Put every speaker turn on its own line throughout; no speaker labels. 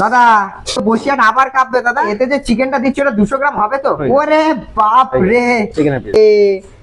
দাদা বসিয়ান আবার কাঁপবে দাদা। এতে যে চিকেনটা দিচ্ছে ওটা 200 গ্রাম হবে তো? ওরে বাপ রে,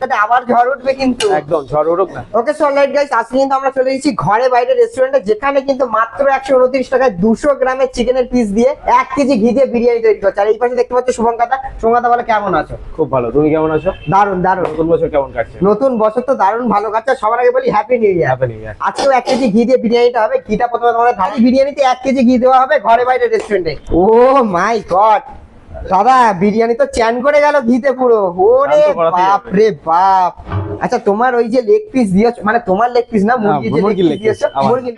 এটা আবার ঝড় উঠবে কিন্তু।
একদম ঝড় উঠুক না।
ওকে সো অলরাইট গাইস, আজকে কিন্তু আমরা চলে এসেছি ঘরে বাইরে রেস্টুরেন্টে, যেখানে কিন্তু মাত্র 129 টাকায় 200 গ্রামের চিকেনের পিস দিয়ে 1 কেজি ঘি দিয়ে বিরিয়ানি তৈরি করছে। আর এই পাশে দেখতে পাচ্ছ শুভঙ্কাতা। শুভঙ্কাতা বলে কেমন আছো?
খুব ভালো, তুমি কেমন আছো?
দারুন দারুন।
নতুন বছর কেমন কাটছে?
নতুন বছর তো দারুন ভালো কাটছে। সবার আগে বলি happy new year.
Happy new year.
আজকেও 1 কেজি ঘি দিয়ে বিরিয়ানিটা হবে। ঘিটা প্রথমে তোমাদের ঢালি বিরিয়ানিতে 1 কেজি ঘি দেওয়া হবে ঘরে বাইরে রেস্টুরেন্টে। ও মাই গড দাদা, বিরিয়ানি তো চ্যান করে গেল ঘিতে পুরো। ওরে বাপ রে বাপ। আচ্ছা তোমার ওই যে লেগ পিস দিয়েছো, মানে তোমার লেগ পিস না, মুরগির লেগ পিস দিয়েছো। মুরগির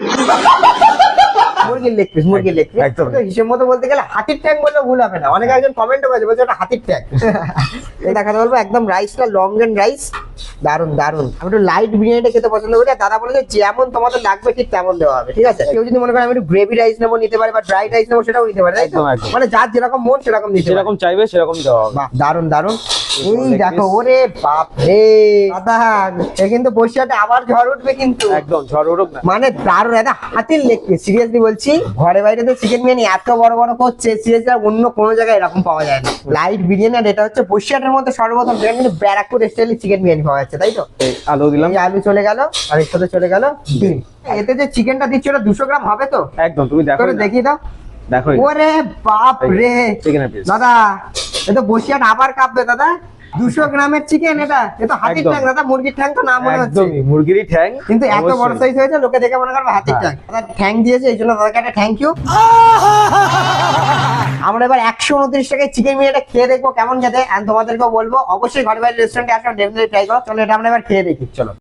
লেগ পিস, মুরগির লেগ পিস।
একদম
তো হিসেব মতো বলতে গেলে হাতির ট্যাং বললে ভুল হবে না। অনেকে একজন কমেন্টও করেছে, বলছে ওটা হাতির ট্যাং। এই দেখাতে বলবো একদম রাইসটা লং এন্ড রাইস, দারুন দারুন। আমি একটু লাইট বিরিয়ানিটা খেতে পছন্দ করি। আর দাদা বলেছে যেমন তোমাদের লাগবে ঠিক তেমন দেওয়া হবে, ঠিক আছে? কেউ যদি মনে করে আমি একটু গ্রেভি রাইস নেবো নিতে পারে, বা ড্রাই রাইস নেবো সেটাও নিতে পারে, তাই তো?
একদম, একদম।
মানে যার যেরকম মন সেরকম নিতে পারে।
যেরকম চাইবে সেরকম দেওয়া হবে।
বাহ দারুন দারুন। এই দেখো, ওরে বাপ রে দাদা, এ কিন্তু বসিয়াতে আবার ঝড় উঠবে কিন্তু।
একদম ঝড় উঠুক না।
মানে দারুণ, একটা হাতির লেগ পিস। সিরিয়াসলি বলছি, ঘরে বাইরে তো চিকেন বিরিয়ানি এত বড় বড় করছে, সিরিয়াসলি অন্য কোনো জায়গায় এরকম পাওয়া যায় না। লাইট বিরিয়ানি, আর এটা হচ্ছে বসিয়াটের মধ্যে সর্বপ্রথম যেখানে কিন্তু ব্যারাকপুর স্টাইলে চিকেন বিরিয়ানি পাওয়া যাচ্ছে, তাই তো?
এই আলু দিলাম।
এই আলু চলে গেল, আর এর সাথে চলে গেল ডিম। এতে যে চিকেনটা দিচ্ছে ওটা 200 গ্রাম হবে তো?
একদম, তুমি দেখো।
করে দেখিয়ে দাও।
দেখো
ওরে বাপ রে
চিকেনের পিস।
দাদা, এটা বসিয়াট আবার কাঁপবে দাদা। 200 গ্রামের চিকেন, এটা হাতির
একদম।
ট্যাং দাদা। মুরগির ট্যাং তো না মনে হচ্ছে,
একদমই মুরগিরই ঠ্যাং।
কিন্তু এত বড়
অবশ্যই।
সাইজ হয়েছে লোকে দেখে মনে করবে হাতির ট্যাং। দাদা ঠ্যাং দিয়েছে, এই জন্য দাদাকে একটা থ্যাংক ইউ। আমরা এবার 129 টাকায় চিকেন বিরিয়ানিটা খেয়ে দেখবো কেমন খেতে, আর তোমাদেরকেও বলবো অবশ্যই ঘরে বাইরে রেস্টুরেন্টে আসো, ডেফিনেটলি ট্রাই করো। চলো এটা আমরা এবার খেয়ে দেখি, চলো।